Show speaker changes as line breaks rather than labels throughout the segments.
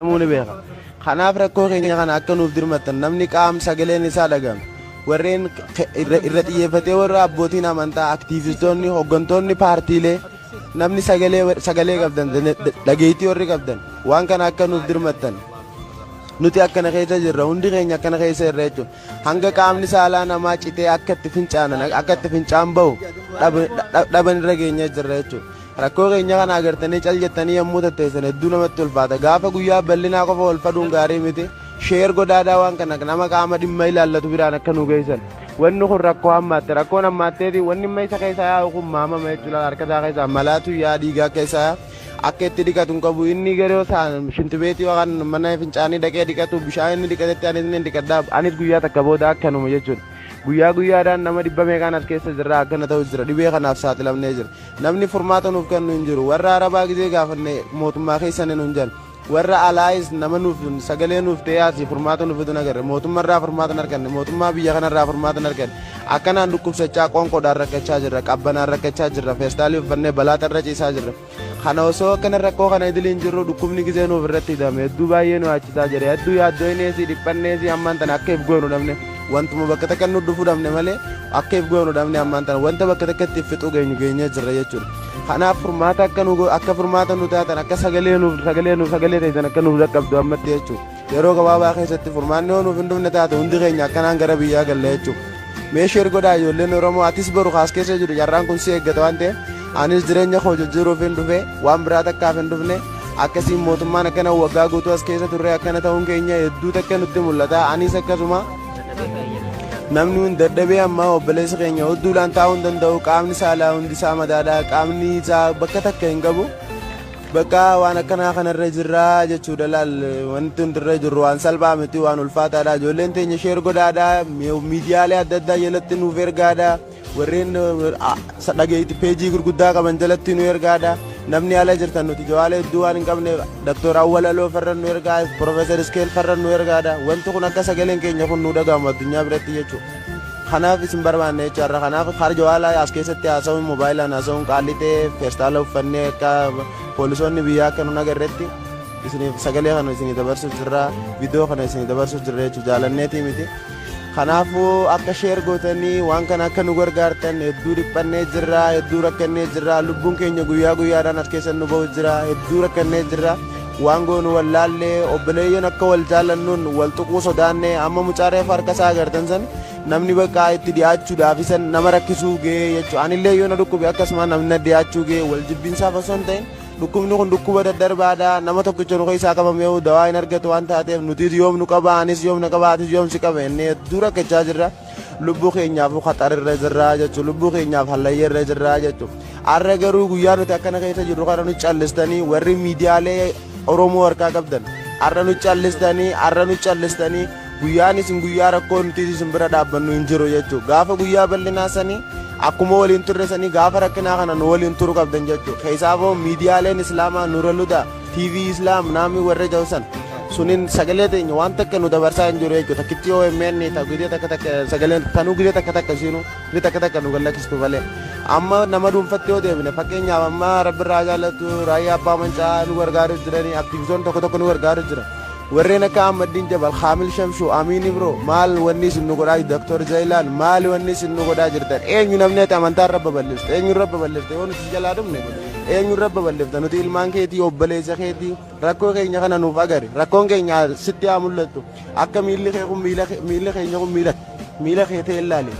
Namoonni beeka. Kanaaf rakkoo keenya kana akka nuuf dirmatan namni qaam sagaleen isaa dhagahame warreen irra xiyyeeffatee warra abbootiin amantaa aktiivistoonni hooggantoonni paartiilee namni sagalee qabdan dhageettii warri qabdan waan kana akka nuuf dirmatan nuti akkana keessa jirra hundi keenya akkana keessa irra jechuudha hanga qaamni saalaa namaa citee akka itti fincaan bahu dhaban irra keenya jirra jechuudha. Rakkoo keenya kana agartanii cal jettanii yommuu tatteessan hedduu namatti ulfaata gaafa guyyaa bal'inaa qofa wal faduun gaarii miti sheer godaadaa waan kana nama qaama dhimma ilaallatu biraan akka nu geessan wanni kun rakkoo hammaatte rakkoon hammaatteeti wanni amma isa keessa yaa'u kun maamama jechuudha harka isaa keessa malaatu yaa dhiigaa keessa akka itti dhiqatu hin qabu inni garee isaan shintibeetii waan mana fincaanii dhaqee dhiqatu bishaan inni dhiqatetti anis ni dhiqadhaa anis guyyaa takka booda akkanuma jechuudha. Guyyaa nama dhibba meeqaan as keessa jirra akkana ta'u jira dhibee kanaaf saaxilamnee jira namni furmaata nuuf kennu hin jiru warra arabaa gizee gaafanne mootummaa keessan hin jiran warra alaayis nama nuuf sagalee nuuf ta'ee furmaata nuuf fidu nagarre mootummaarraa furmaata hin arganne mootummaa biyya kanarraa furmaata hin arganne akkanaan dhukkubsachaa qoonqoodhaan rakkachaa jirra qabbanaan rakkachaa jirra feestaalii uffannee balaatarra ciisaa jirra kana osoo akkana rakkoo kana idiliin jirru dhukkubni gizee nuuf irratti hidhame hedduu baay'ee nu achisaa jira hedduu yaaddooyneesii dhiphanneesii ammaan tana akka if goonu dhabne wantuma bakka takka nu dhufu dhabne malee akka if goonu dhabne ammaan tana wanta bakka takkatti if fixuu geenye jirra jechuudha. Kanaaf furmaata akka furmaata nu taatan akka sagalee ta'an akka nuuf dhaqqabdu ammatti jechuudha. Yeroo gabaabaa keessatti furmaanni yoo nuuf hin dhufne taate hundi keenya akkanaan gara biyyaa galla jechuudha. Meesheer godhaa ijoolleen Oromoo atis baru kaas keessa jiru carraan kun si eeggata waan ta'eef anis jireenya koo jijjiiruuf hin dhufe waan biraa takkaaf hin dhufne akkasiin mootummaan akkana waggaa guutuu as keessa turre akkana ta'uun keenya hedduu takka nutti mul'ata anis akkasuma namni hundi dadhabee amma obboleessa keenya hedduudhaan taa'uu hin danda'u qaamni saalaa hundi isaa madaadhaa qaamni isaa bakka takka hin qabu bakka waan akkanaa kanarra jirraa jechuudha laal wanti hundirra jirru waan salphaa miti waan ulfaataadha ijoolleen teenya sheer godhaadhaa miidiyaalee adda addaa jalatti nuuf ergaadhaa warreen dhageetti peejii gurguddaa qaban jalatti nu ergaadhaa namni ala jirtan nuti jawaalee hedduu waan hin qabne Dr. Awwalaloo farra nu ergaa Profeesar Iskeel farra nu ergaadha wanti kun akka sagaleen keenya kun nu dhagahamu addunyaa biratti jechuudha. Kanaaf isin barbaanne jechuudha kanaaf har jawaalaa as keessatti haasa'uun moobaayilaan haasa'uun qaallitee feestaala uffannee akka poolisoonni biyyaa akka nu agarreetti isiniif sagalee kana isinii dabarsuuf jirra viidiyoo kana isinii dabarsuuf jirra jechuudha jaalanneetii miti. Kanaafuu akka sheer gootanii waan kana akka nu gargaartan hedduu dhiphannee jirra hedduu rakkannee jirra lubbuun keenya guyyaa guyyaadhaan as keessa nu bahu jira hedduu rakkannee jirra waan goonu wallaallee obboleeyyan akka wal jaalannuun wal tuquu sodaannee amma mucaareef harka isaa agartan san namni bakka itti dhiyaachuudhaaf isan nama rakkisuu ga'ee jechuudha anillee yoo na dhukkube akkasuma namni dhiyaachuu ga'ee wal jibbinsaaf osoo hin ta'in dhukkubni kun dhukkuba daddarbaadha nama tokkicha nu keessaa qabamee dawaa hin argatu waan taateef nuti yoom nu qaba anis yoom na qaba atis yoom si qaba inni hedduu rakkachaa jirra lubbuu keenyaaf qaxarirra jirra jechuudha lubbuu keenyaaf hallayyeerra jirra jechuudha har'a garuu guyyaa nuti akkana keessa jirru kana nu callistanii warri miidiyaalee Oromoo harkaa qabdan har'a nu callistanii guyyaan isin guyyaa rakkoo nuti isin bira dhaabbannu hin jiru jechuudha gaafa guyyaa bal'inaa sanii akkuma waliin turre sanii gaafa rakkinaa kana nu waliin turu qabdan jechuudha keessaafoo miidiyaaleen islaamaa Nuralhudaa TV Islaam naamii warra jawsan sunin sagalee teenya waan takka nu dabarsaa hin jiru jechuudha takkitti OMN gidee takka sagaleen tanuu gidee takka siinu gidee takka nu gallakistu malee amma nama dhuunfatti yoo deebine fakkeenyaaf amma rabbi irraa jaalatu raayyaa abbaa mancaa nu gargaaruuf jiranii aktiivizoon tokko nu gargaaruuf jiran warreen akka Ahmadiin Jabal Kaamil Shamshuu Amiin Ibro maal wanni isin nu godhaa Dr. Jailaan maal wanni isin nu godhaa jirtan eenyu namni ati amantaan rabba balleessite eenyu rabba balleessite yoo nuti jalaa dhumne eenyu rabba balleessite nuti ilmaan keetii obboleessa keetii rakkoo keenya kana nuuf agari rakkoon keenya sitti haa mul'attu akka miilli keenya kun miila keetee ilaali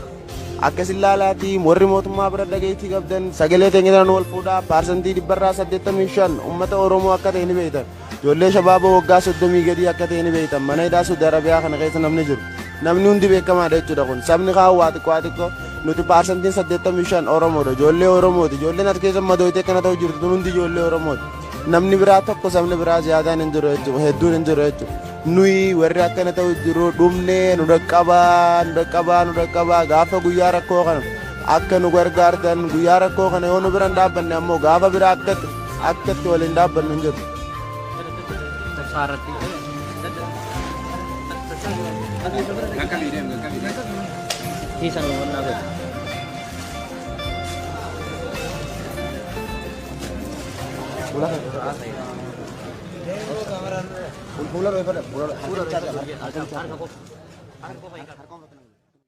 akkasin laalaati warri mootummaa bira dhageettii qabdan sagalee teenya tan wal fuudhaa paarsantii 85% uummata Oromoo akka ta'e ni beektan ijoollee shabaaboo waggaa 30 gadii akka ta'e ni beektan mana hidhaa Saudi Arabiyaa kana keessa namni jiru namni hundi beekamaadha jechuudha kun sabni kaawwaa xiqqoo nuti paarsantiin 85 Oromoodha ijoollee Oromooti ijoolleen as keessa madooyitee kana ta'u jirtu tun hundi ijoollee Oromooti namni biraa tokko sabni biraa ziyaadaan hin jiru jechuudha hedduun hin jiru jechuudha nuyi warri akkana ta'u jiru dhumnee nu dhaqqabaa gaafa guyyaa rakkoo kana akka nu gargaartan guyyaa rakkoo kana yoo nu bira hin dhaabbanne ammoo gaafa biraa akkatti waliin dhaabbannu hin jiru. Ulah.
Fuula reeffadha. Harka qofa.